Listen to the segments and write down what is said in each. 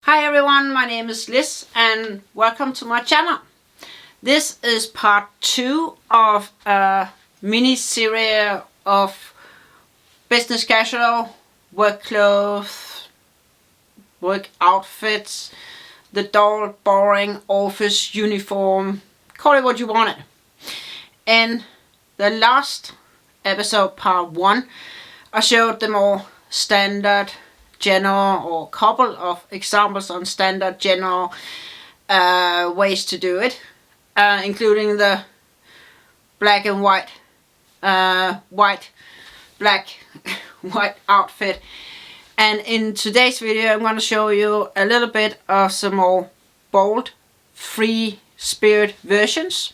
Hi everyone, my name is Liz and welcome to my channel. This is part 2 of a mini series of business casual, work clothes, work outfits, the dull, boring office uniform, call it what you want it. In the last episode, part 1, I showed the more standard general or couple of examples on standard general ways to do it, including the black and white black white outfit. And in today's video I'm going to show you a little bit of some more bold free spirit versions.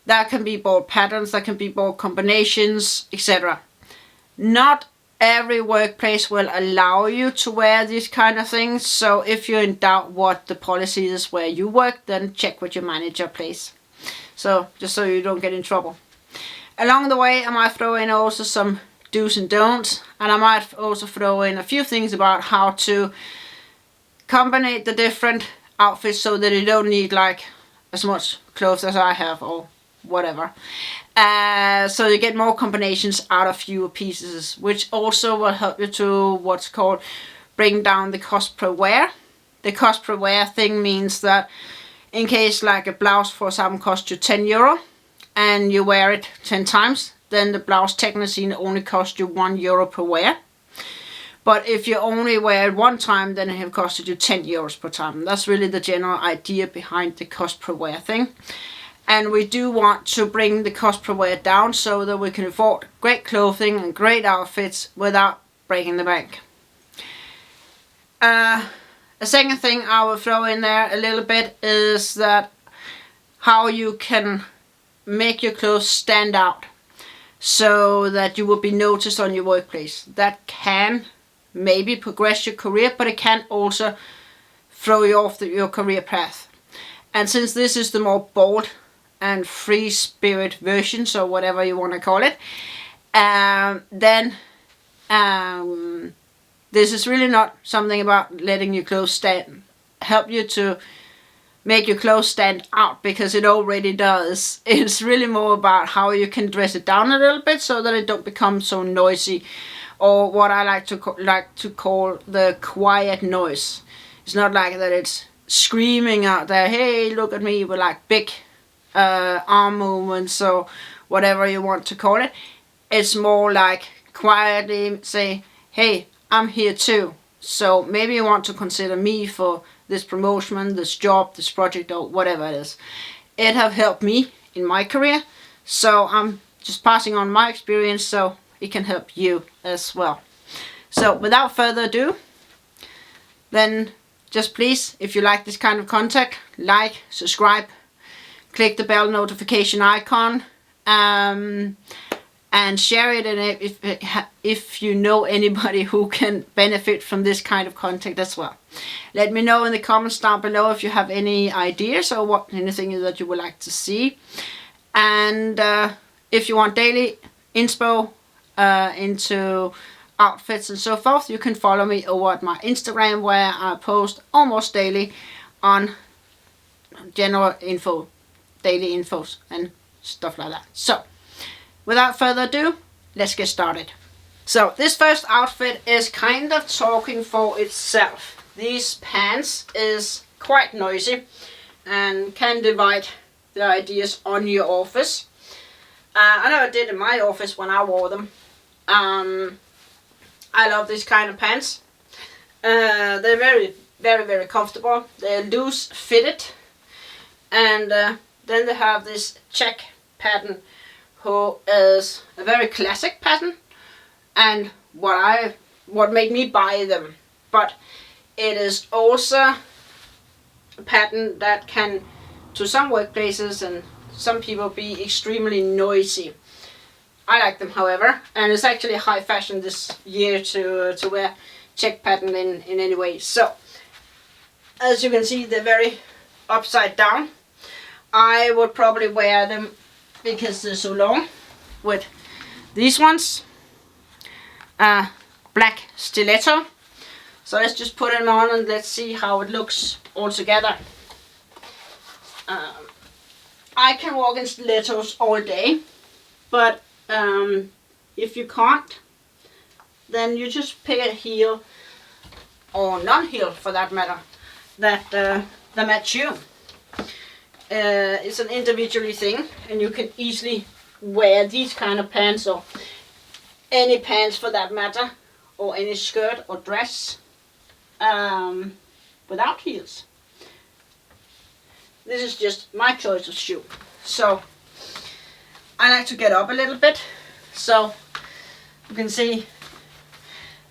That can be bold patterns, that can be bold combinations, etc. Not every workplace will allow you to wear these kind of things, so if you're in doubt what the policy is where you work, then check with your manager, please. So just so you don't get in trouble. Along the way I might throw in also some do's and don'ts, and I might also throw in a few things about how to combine the different outfits so that you don't need like as much clothes as I have or whatever. So you get more combinations out of fewer pieces, which also will help you to what's called bring down the cost per wear. The cost per wear thing means that in case like a blouse for example costs you €10 and you wear it 10 times, then the blouse technically only costs you €1 per wear. But if you only wear it one time, then it have costed you €10 per time. That's really the general idea behind the cost per wear thing. And we do want to bring the cost per wear down so that we can afford great clothing and great outfits without breaking the bank. A second thing I will throw in there a little bit is that how you can make your clothes stand out so that you will be noticed on your workplace. That can maybe progress your career, but it can also throw you off your career path. And since this is the more bold and free spirit versions or whatever you want to call it, then this is really not something about letting your clothes help you to make your clothes stand out, because it already does. It's really more about how you can dress it down a little bit so that it don't become so noisy, or what I like to call the quiet noise. It's not like that it's screaming out there, hey look at me, with like big arm movements or whatever you want to call it. It's more like quietly say, hey, I'm here too, so maybe you want to consider me for this promotion, this job, this project, or whatever it is. It have helped me in my career, so I'm just passing on my experience so it can help you as well. So without further ado, then just please, if you like this kind of content, like, subscribe, click the bell notification icon, and share it, and if you know anybody who can benefit from this kind of content as well. Let me know in the comments down below if you have any ideas or anything that you would like to see. And if you want daily inspo into outfits and so forth, you can follow me over at my Instagram, where I post almost daily on general info, daily infos and stuff like that. So without further ado, let's get started. So this first outfit is kind of talking for itself. These pants is quite noisy and can divide the ideas on your office. I know I did in my office when I wore them. I love this kind of pants. They're very, very, very comfortable. They're loose fitted, and then they have this check pattern, who is a very classic pattern, and what made me buy them. But it is also a pattern that can, to some workplaces and some people, be extremely noisy. I like them, however, and it's actually high fashion this year to wear check pattern in any way. So as you can see, they're very upside down. I would probably wear them, because they're so long, with these ones, black stiletto, So let's just put them on and let's see how it looks all together. I can walk in stilettos all day, but if you can't, then you just pick a heel, or non-heel for that matter, that match you. It's an individual thing, and you can easily wear these kind of pants, or any pants for that matter, or any skirt or dress without heels. This is just my choice of shoe. So I like to get up a little bit, so you can see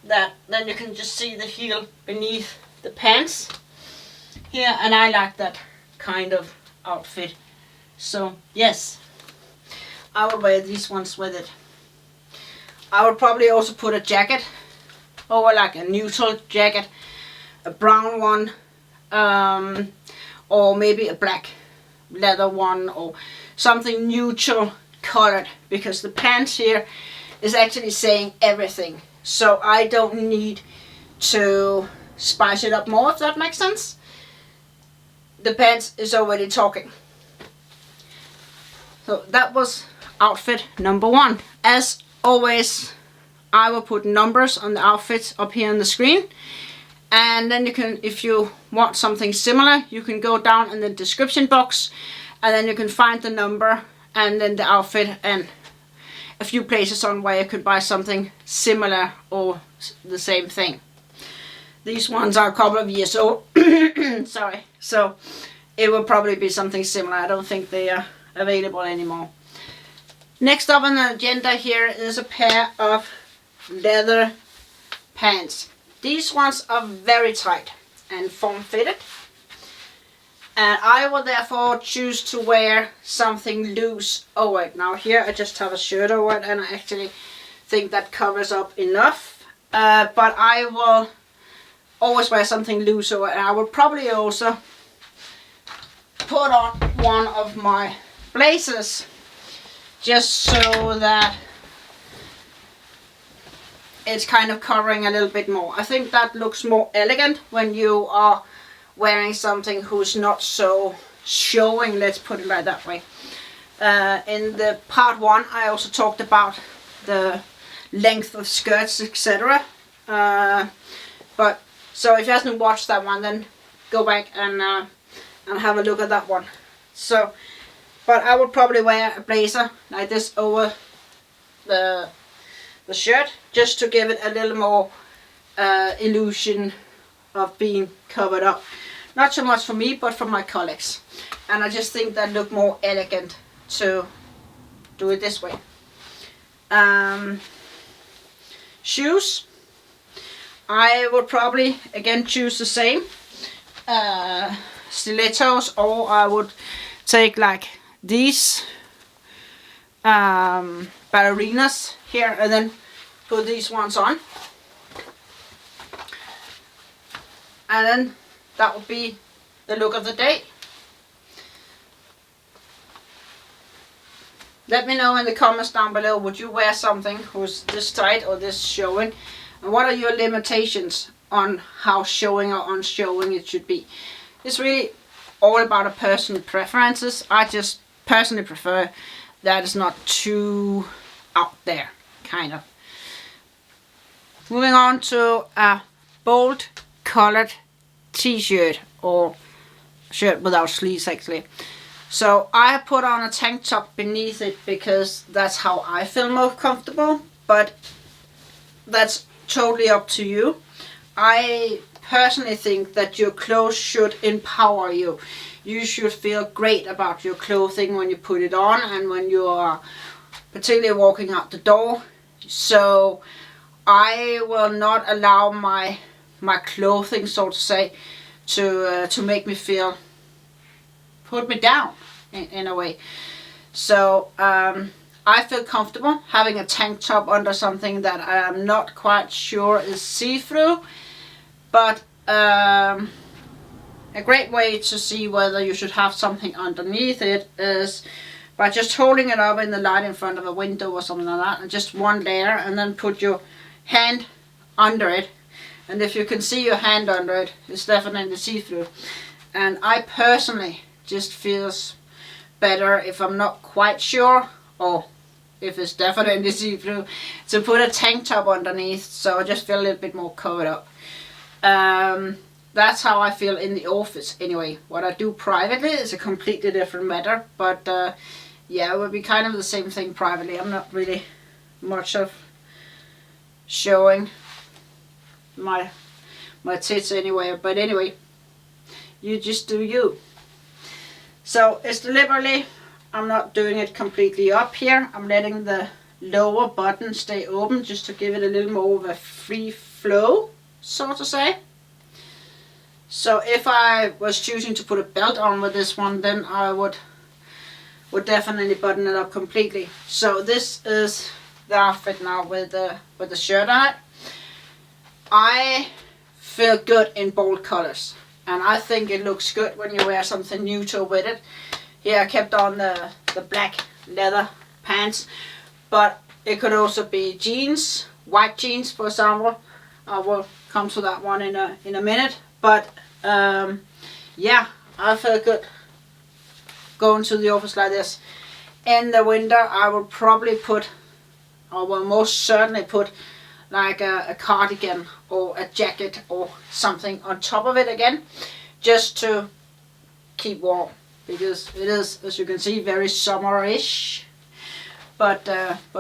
that. Then you can just see the heel beneath the pants here, and I like that kind of outfit. So yes, I would wear these ones with it. I would probably also put a jacket over, like a neutral jacket, a brown one, or maybe a black leather one, or something neutral colored, because the pants here is actually saying everything. So I don't need to spice it up more, if that makes sense. The pants is already talking. So that was outfit number 1. As always, I will put numbers on the outfits up here on the screen, and then you can, if you want something similar, you can go down in the description box, and then you can find the number and then the outfit, and a few places on where you could buy something similar or the same thing. These ones are a couple of years old. Sorry. So it will probably be something similar. I don't think they are available anymore. Next up on the agenda here is a pair of leather pants. These ones are very tight and form-fitted, and I will therefore choose to wear something loose over it. Now here I just have a shirt over it, and I actually think that covers up enough, but I will always wear something loose over it. And I will probably also put on one of my blazers, just so that it's kind of covering a little bit more. I think that looks more elegant when you are wearing something who's not so showing, let's put it like that way. In the part 1 I also talked about the length of skirts, etc. But so if you haven't watched that one, then go back and have a look at that one. So, but I would probably wear a blazer like this over the shirt, just to give it a little more illusion of being covered up. Not so much for me, but for my colleagues. And I just think that look more elegant to do it this way. Shoes, I would probably again choose the same. Stilettos, or I would take like these ballerinas here, and then put these ones on, and then that would be the look of the day. Let me know in the comments down below, would you wear something who's this tight or this showing, and what are your limitations on how showing or unshowing it should be. It's really all about a personal preferences. I just personally prefer that it's not too out there, kind of. Moving on to a bold colored t-shirt, or shirt without sleeves actually. So I put on a tank top beneath it because that's how I feel most comfortable, but that's totally up to you. I personally think that your clothes should empower you. You should feel great about your clothing when you put it on, and when you are particularly walking out the door. So I will not allow my clothing, so to say, to make me feel, put me down in a way. So I feel comfortable having a tank top under something that I am not quite sure is see-through, but a great way to see whether you should have something underneath it is by just holding it up in the light in front of a window or something like that, and just one layer, and then put your hand under it, And if you can see your hand under it, it's definitely see-through. And I personally just feels better if I'm not quite sure, or if it's definitely see-through, to put a tank top underneath, so I just feel a little bit more covered up. That's how I feel in the office anyway. What I do privately is a completely different matter, but yeah, it would be kind of the same thing privately. I'm not really much of showing my tits anyway, but anyway, you just do you. So it's deliberately, I'm not doing it completely up here. I'm letting the lower button stay open just to give it a little more of a free flow, so to say. So if I was choosing to put a belt on with this one, then I would definitely button it up completely. So this is the outfit now with the shirt on it. I feel good in bold colors, and I think it looks good when you wear something neutral with it. Here I kept on the black leather pants, but it could also be jeans, white jeans for example. I will come to that one in a minute, but yeah, I feel good going to the office like this. In the winter I will probably put, or will most certainly put, like a cardigan or a jacket or something on top of it again, just to keep warm, because it is, as you can see, very summerish, but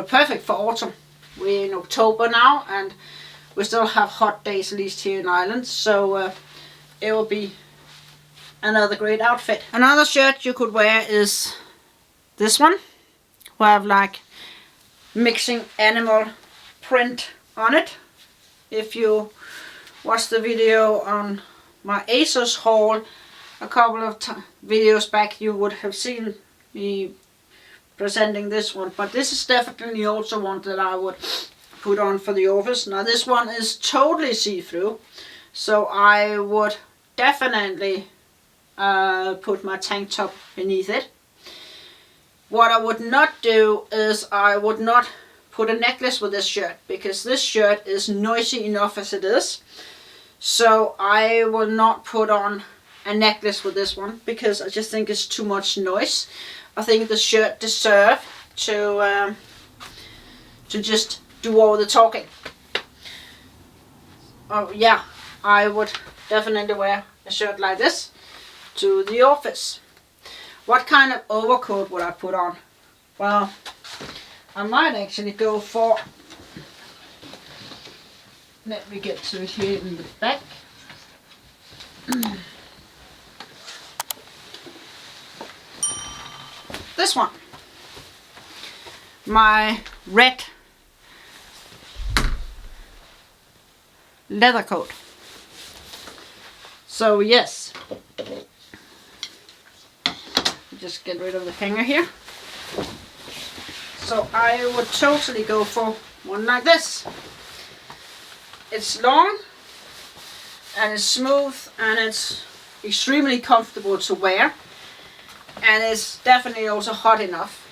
perfect for autumn. We're in October now and we still have hot days, at least here in Ireland, so it will be another great outfit. Another shirt you could wear is this one, where I have like mixing animal print on it. If you watch the video on my ASOS haul a couple of videos back, you would have seen me presenting this one, but this is definitely also one that I would put on for the office. Now this one is totally see-through, so I would definitely put my tank top beneath it. What I would not do is I would not put a necklace with this shirt, because this shirt is noisy enough as it is. So I will not put on a necklace with this one, because I just think it's too much noise. I think the shirt deserves to just do all the talking. Oh yeah, I would definitely wear a shirt like this to the office. What kind of overcoat would I put on? Well, I might actually go for, let me get to it here in the back. This one, my red leather coat. So yes, just get rid of the hanger here. So I would totally go for one like this. It's long and it's smooth and it's extremely comfortable to wear, and it's definitely also hot enough.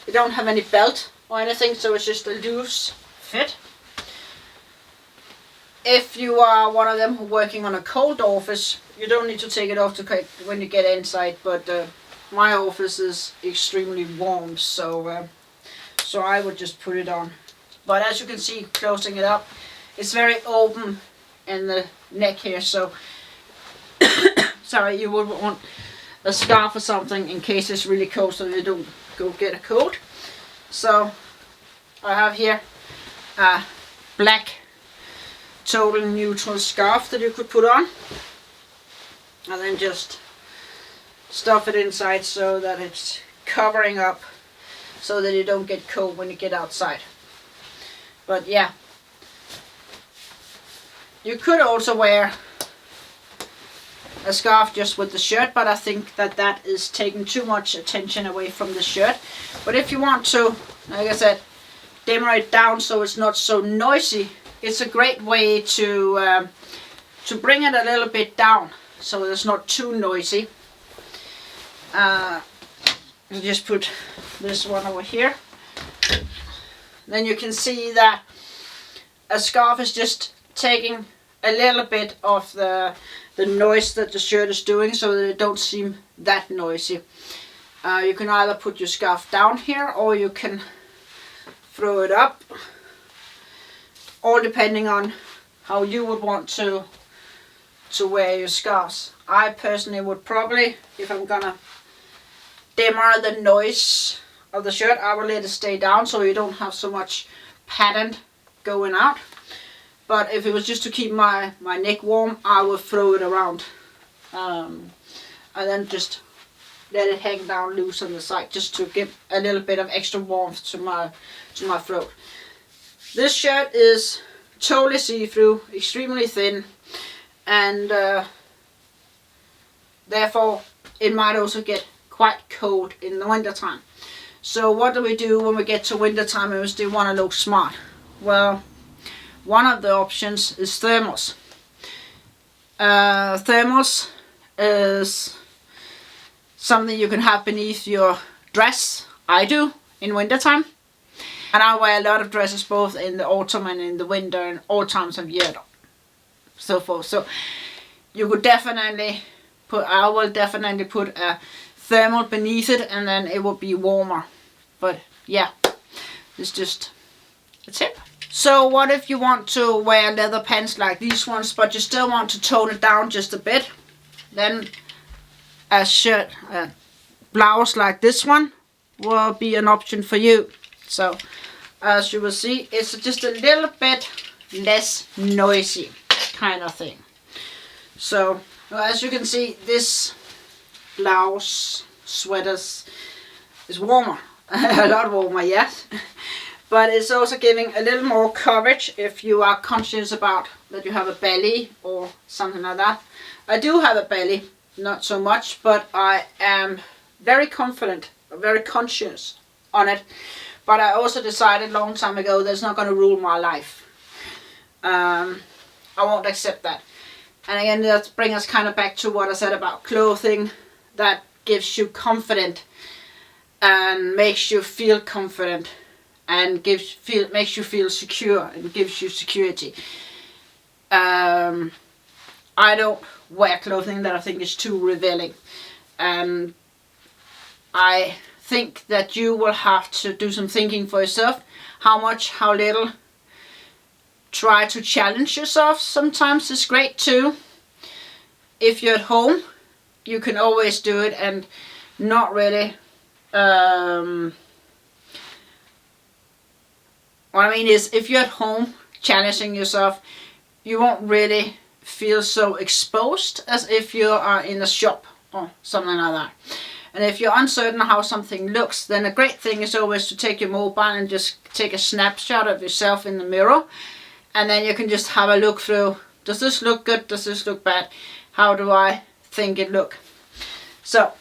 You don't have any belt or anything, so it's just a loose fit. If you are one of them who are working on a cold office, you don't need to take it off when you get inside, but my office is extremely warm, so so I would just put it on. But as you can see, closing it up, it's very open in the neck here, so sorry, you would want a scarf or something in case it's really cold, so you don't go get a cold. So I have here a black total neutral scarf that you could put on, and then just stuff it inside so that it's covering up, so that you don't get cold when you get outside. But yeah, you could also wear a scarf just with the shirt, but I think that is taking too much attention away from the shirt. But if you want to, like I said, dimmer it down so it's not so noisy, it's a great way to bring it a little bit down so it's not too noisy. You just put this one over here. Then you can see that a scarf is just taking a little bit of the noise that the shirt is doing, so that it don't seem that noisy. You can either put your scarf down here, or you can throw it up, all depending on how you would want to wear your scarves. I personally would probably, if I'm gonna dimmer the noise of the shirt, I will let it stay down so you don't have so much pattern going out. But if it was just to keep my neck warm, I would throw it around, and then just let it hang down loose on the side, just to give a little bit of extra warmth to my throat. This shirt is totally see-through, extremely thin, and therefore it might also get quite cold in the winter time. So what do we do when we get to winter time and we still want to look smart? Well, one of the options is thermals. Thermals is something you can have beneath your dress. I do in winter time, and I wear a lot of dresses both in the autumn and in the winter and all times of year, so forth. So you could definitely I will definitely put a thermal beneath it, and then it will be warmer. But yeah, it's just a tip. So what if you want to wear leather pants like these ones, but you still want to tone it down just a bit? Then a shirt, a blouse like this one will be an option for you. So as you will see, it's just a little bit less noisy kind of thing. So as you can see, this blouse, sweaters is warmer, a lot warmer, yes. But it's also giving a little more coverage if you are conscious about that you have a belly or something like that. I do have a belly, not so much, but I am very confident, very conscious on it. But I also decided a long time ago that's not going to rule my life. I won't accept that. And again, that brings us kind of back to what I said about clothing that gives you confidence and makes you feel confident, and makes you feel secure and gives you security. I don't wear clothing that I think is too revealing, and I think that you will have to do some thinking for yourself. How much, how little. Try to challenge yourself. Sometimes it's great too. If you're at home, you can always do it and not really what I mean is, if you're at home challenging yourself, you won't really feel so exposed as if you are in a shop or something like that. And if you're uncertain how something looks, then a great thing is always to take your mobile and just take a snapshot of yourself in the mirror, and then you can just have a look through. Does this look good? Does this look bad? How do I think it look? So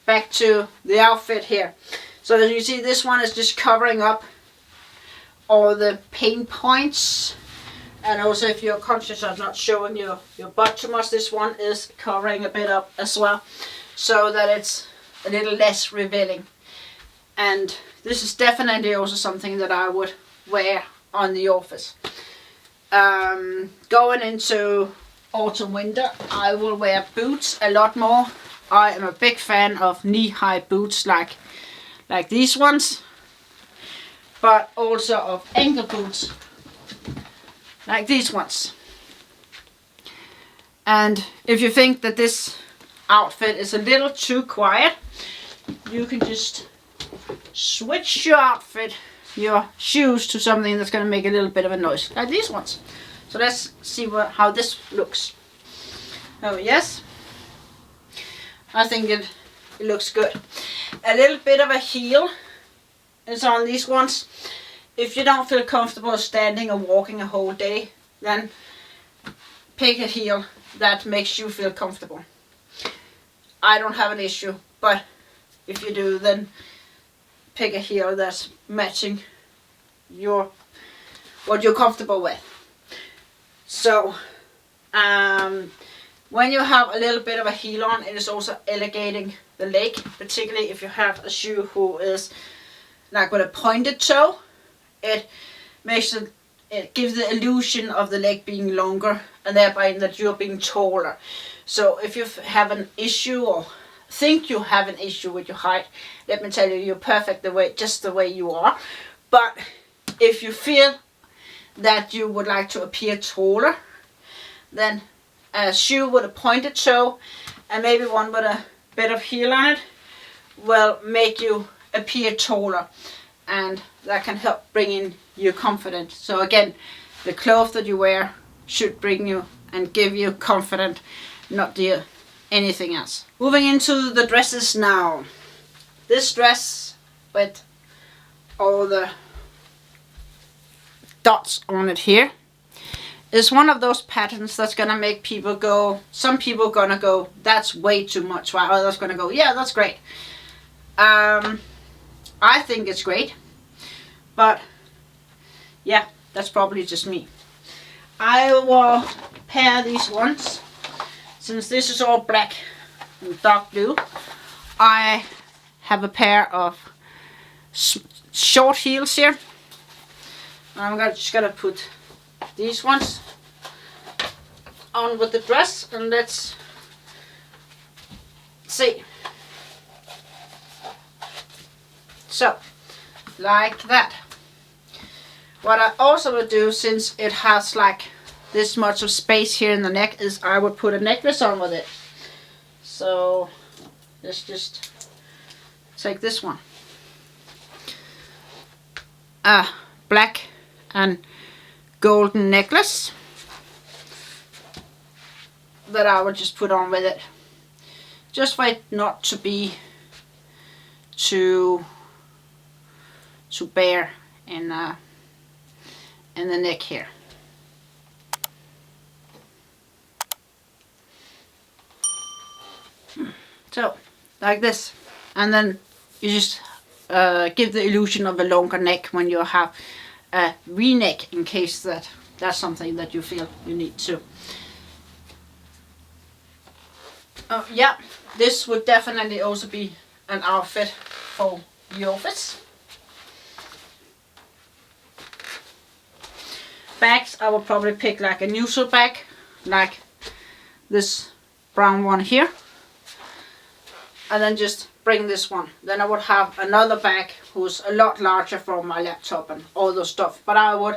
back to the outfit here. So as you see, this one is just covering up all the pain points, and also if you're conscious of not showing your butt too much, this one is covering a bit up as well, so that it's a little less revealing. And this is definitely also something that I would wear on the office. Going into autumn winter, I will wear boots a lot more. I am a big fan of knee-high boots like these ones, but also of ankle boots like these ones. And if you think that this outfit is a little too quiet, you can just switch your outfit, your shoes, to something that's going to make a little bit of a noise, like these ones. So let's see how this looks. Oh yes, I think it looks good. A little bit of a heel is on these ones. If you don't feel comfortable standing or walking a whole day, then pick a heel that makes you feel comfortable. I don't have an issue, but if you do, then pick a heel that's matching what you're comfortable with. So when you have a little bit of a heel on, it is also elevating the leg, particularly if you have a shoe who is like with a pointed toe. It makes it it gives the illusion of the leg being longer, and thereby that you're being taller. So if you have an issue or think you have an issue with your height, let me tell you, you're perfect just the way you are. But if you feel that you would like to appear taller, then a shoe with a pointed toe and maybe one with a bit of heel on it will make you appear taller, and that can help bring in your confidence. So again, the clothes that you wear should bring you and give you confidence, not anything else. Moving into the dresses now. This dress with all the dots on it here is one of those patterns that's gonna make people go, some people gonna go, that's way too much, while others gonna go, yeah, that's great. I think it's great, but yeah, that's probably just me. I will pair these ones. Since this is all black and dark blue, I have a pair of short heels here. I'm just gonna put these ones on with the dress, and let's see. So, like that. What I also would do, since it has like this much of space here in the neck, is I would put a necklace on with it. So let's just take this one. A black and golden necklace that I would just put on with it, just for it not to be too bare in the neck here. So, like this. And then you just give the illusion of a longer neck when you have a V-neck, in case that's something that you feel you need to. Yeah, this would definitely also be an outfit for the office. Bags, I will probably pick like a neutral bag, like this brown one here, and then just bring this one. Then I would have another bag who's a lot larger for my laptop and all those stuff, but I would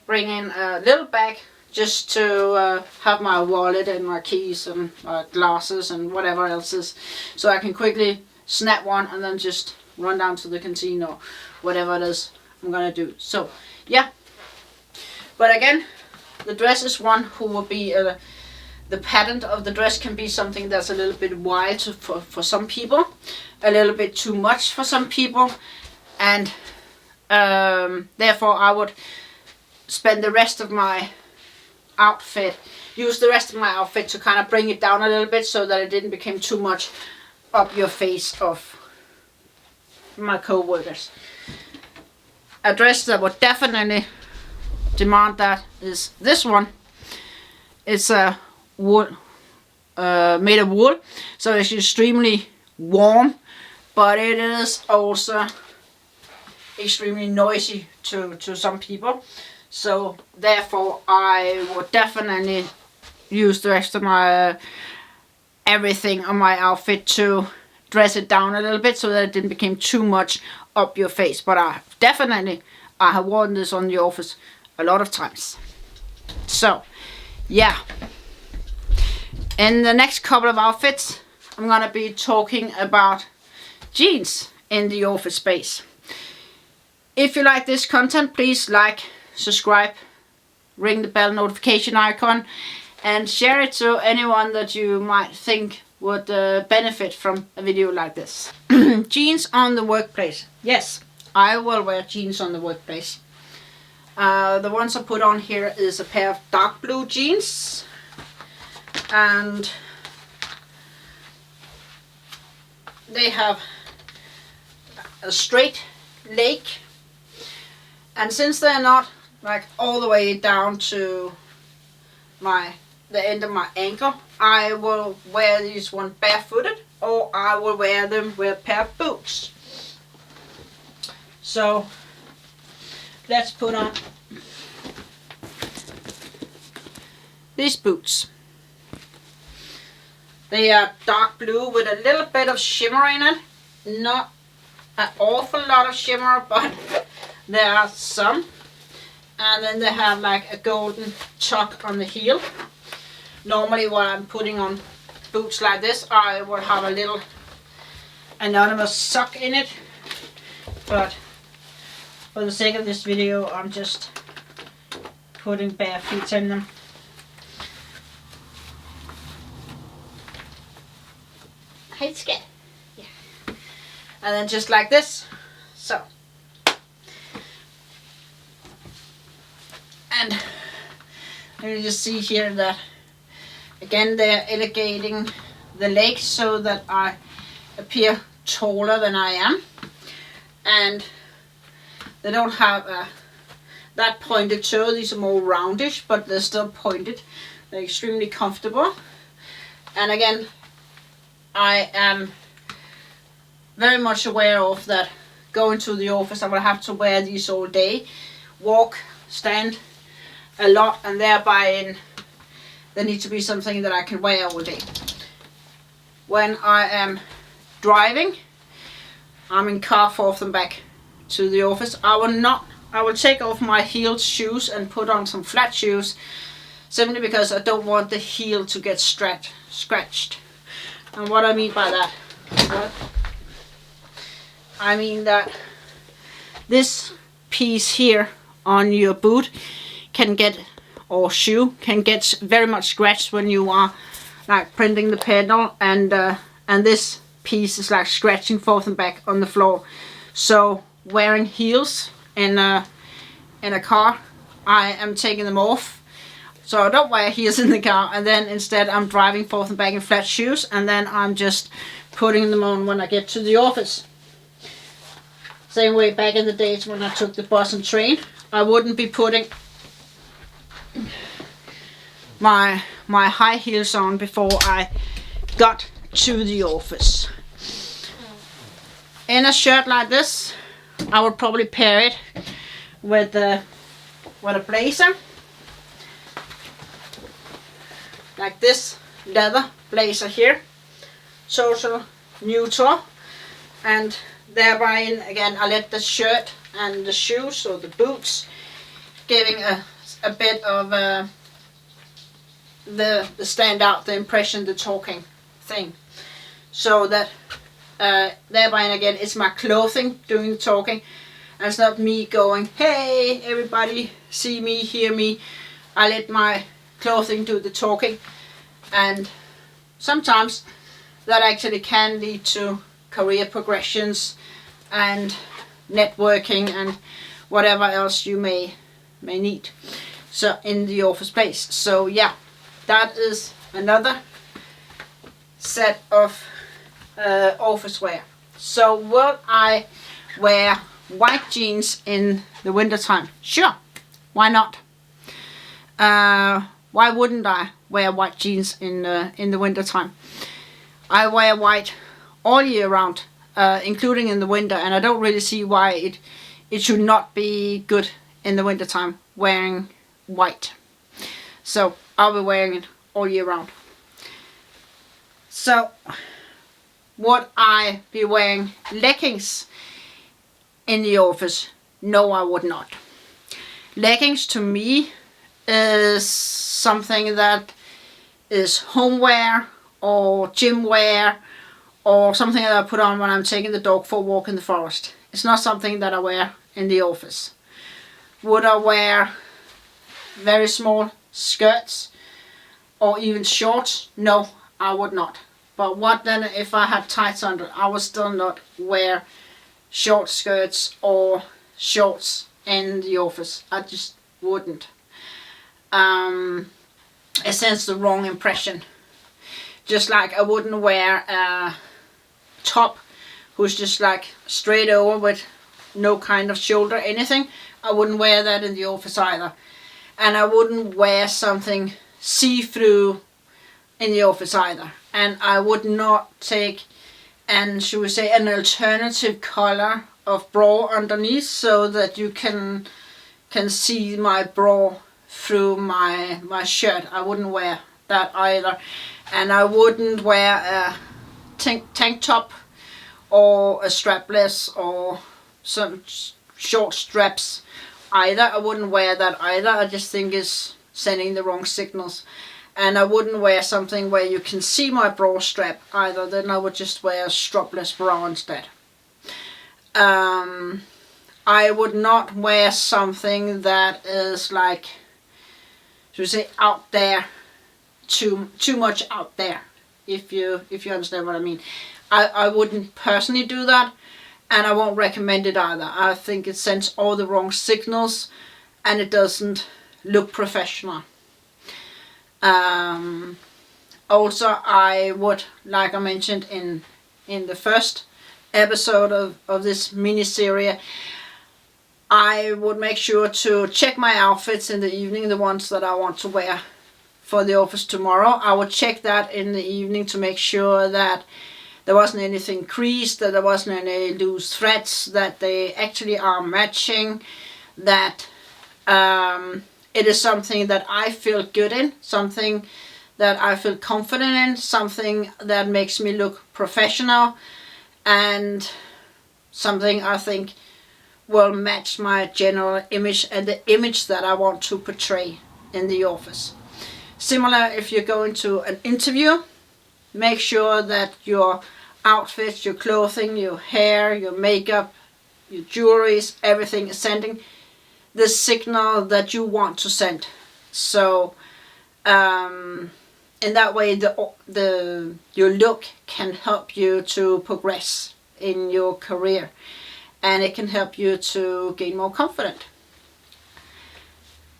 bring in a little bag just to have my wallet and my keys and my glasses and whatever else is, so I can quickly snap one and then just run down to the canteen or whatever it is I'm gonna do. So yeah. But again, the dress is one who will be, the pattern of the dress can be something that's a little bit wild for some people, a little bit too much for some people, and therefore I would spend the rest of my outfit, use the rest of my outfit to kind of bring it down a little bit, so that it didn't become too much up your face of my co-workers. A dress that would definitely demand that is this one. It's a wool, made of wool, so it's extremely warm, but it is also extremely noisy to some people. So therefore I would definitely use the rest of my everything on my outfit to dress it down a little bit, so that it didn't become too much up your face. But I have worn this on the office a lot of times. So yeah, in the next couple of outfits I'm gonna be talking about jeans in the office space. If you like this content, please like, subscribe, ring the bell notification icon, and share it to anyone that you might think would benefit from a video like this. Jeans on the workplace. Yes, I will wear jeans on the workplace. The ones I put on here is a pair of dark blue jeans, and they have a straight leg, and since they're not like all the way down to the end of my ankle, I will wear these one barefooted, or I will wear them with a pair of boots. So let's put on these boots. They are dark blue with a little bit of shimmer in it. Not an awful lot of shimmer, but there are some. And then they have like a golden tuck on the heel. Normally when I'm putting on boots like this, I will have a little anonymous sock in it. But for the sake of this video, I'm just putting bare feet in them. Hey, it's good. Yeah. And then just like this. So. And you just see here that again they're elevating the legs so that I appear taller than I am. And they don't have that pointed toe. These are more roundish, but they're still pointed. They're extremely comfortable. And again, I am very much aware of that going to the office I will have to wear these all day. Walk, stand a lot, and thereby there needs to be something that I can wear all day. When I am driving, I'm in car forth and back to the office. I will take off my heeled shoes and put on some flat shoes, simply because I don't want the heel to get scratched. And what I mean by that, I mean that this piece here on your boot can get, or shoe, can get very much scratched when you are like printing the pedal, and this piece is like scratching forth and back on the floor. So wearing heels in a car, I am taking them off. So I don't wear heels in the car, and then instead I'm driving forth and back in flat shoes, and then I'm just putting them on when I get to the office. Same way back in the days when I took the bus and train, I wouldn't be putting my high heels on before I got to the office. In a shirt like this, I would probably pair it with a blazer. Like this leather blazer here, social neutral, and thereby again I let the shirt and the shoes or the boots giving a bit of the stand out, the impression, the talking thing, so that thereby again it's my clothing doing the talking, and it's not me going, hey everybody, see me, hear me. I let my clothing do the talking, and sometimes that actually can lead to career progressions and networking and whatever else you may need, so in the office place. So yeah, that is another set of office wear. So will I wear white jeans in the winter time? Sure, why not? Why wouldn't I wear white jeans in the winter time? I wear white all year round, including in the winter, and I don't really see why it should not be good in the winter time wearing white. So I'll be wearing it all year round. So would I be wearing leggings in the office? No, I would not. Leggings to me is something that is home wear or gym wear, or something that I put on when I'm taking the dog for a walk in the forest. It's not something that I wear in the office. Would I wear very small skirts or even shorts? No, I would not. But what then if I had tights under? I would still not wear short skirts or shorts in the office. I just wouldn't. It sends the wrong impression. Just like I wouldn't wear a top who's just like straight over with no kind of shoulder, anything. I wouldn't wear that in the office either. And I wouldn't wear something see-through in the office either. And I would not take should we say, an alternative color of bra underneath, so that you can see my bra through my shirt. I wouldn't wear that either. And I wouldn't wear a tank top or a strapless or some short straps either. I wouldn't wear that either. I just think it's sending the wrong signals. And I wouldn't wear something where you can see my bra strap either. Then I would just wear a strapless bra instead. I would not wear something that is like, should we say, out there, too much out there, if you understand what I mean. I wouldn't personally do that, and I won't recommend it either. I think it sends all the wrong signals, and it doesn't look professional. Also, I would, like I mentioned in the first episode of this mini-series, I would make sure to check my outfits in the evening, the ones that I want to wear for the office tomorrow. I would check that in the evening to make sure that there wasn't anything creased, that there wasn't any loose threads, that they actually are matching, that it is something that I feel good in, something that I feel confident in, something that makes me look professional, and something I think will match my general image and the image that I want to portray in the office. Similar, if you're going to an interview, make sure that your outfit, your clothing, your hair, your makeup, your jewelries, everything is sending the signal that you want to send. So in that way, your look can help you to progress in your career, and it can help you to gain more confidence.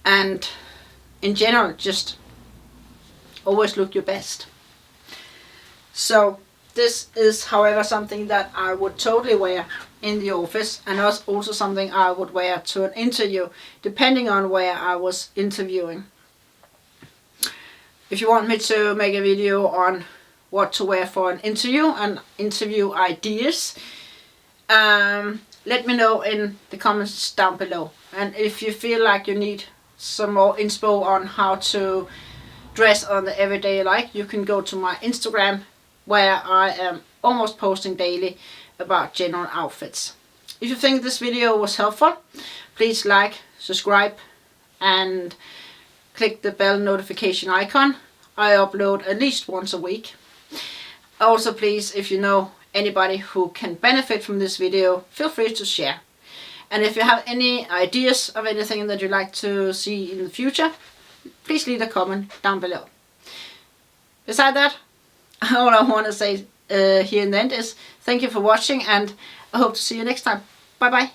And in general, just always look your best. So this is, however, something that I would totally wear in the office, and also something I would wear to an interview, depending on where I was interviewing. If you want me to make a video on what to wear for an interview and interview ideas, let me know in the comments down below. And if you feel like you need some more inspo on how to dress on the everyday life, you can go to my Instagram, where I am almost posting daily about general outfits. If you think this video was helpful, please like, subscribe, and click the bell notification icon. I upload at least once a week. Also, please, if you know anybody who can benefit from this video, feel free to share. And if you have any ideas of anything that you'd like to see in the future, please leave a comment down below. Beside that, all I want to say here in the end is thank you for watching, and I hope to see you next time. Bye bye.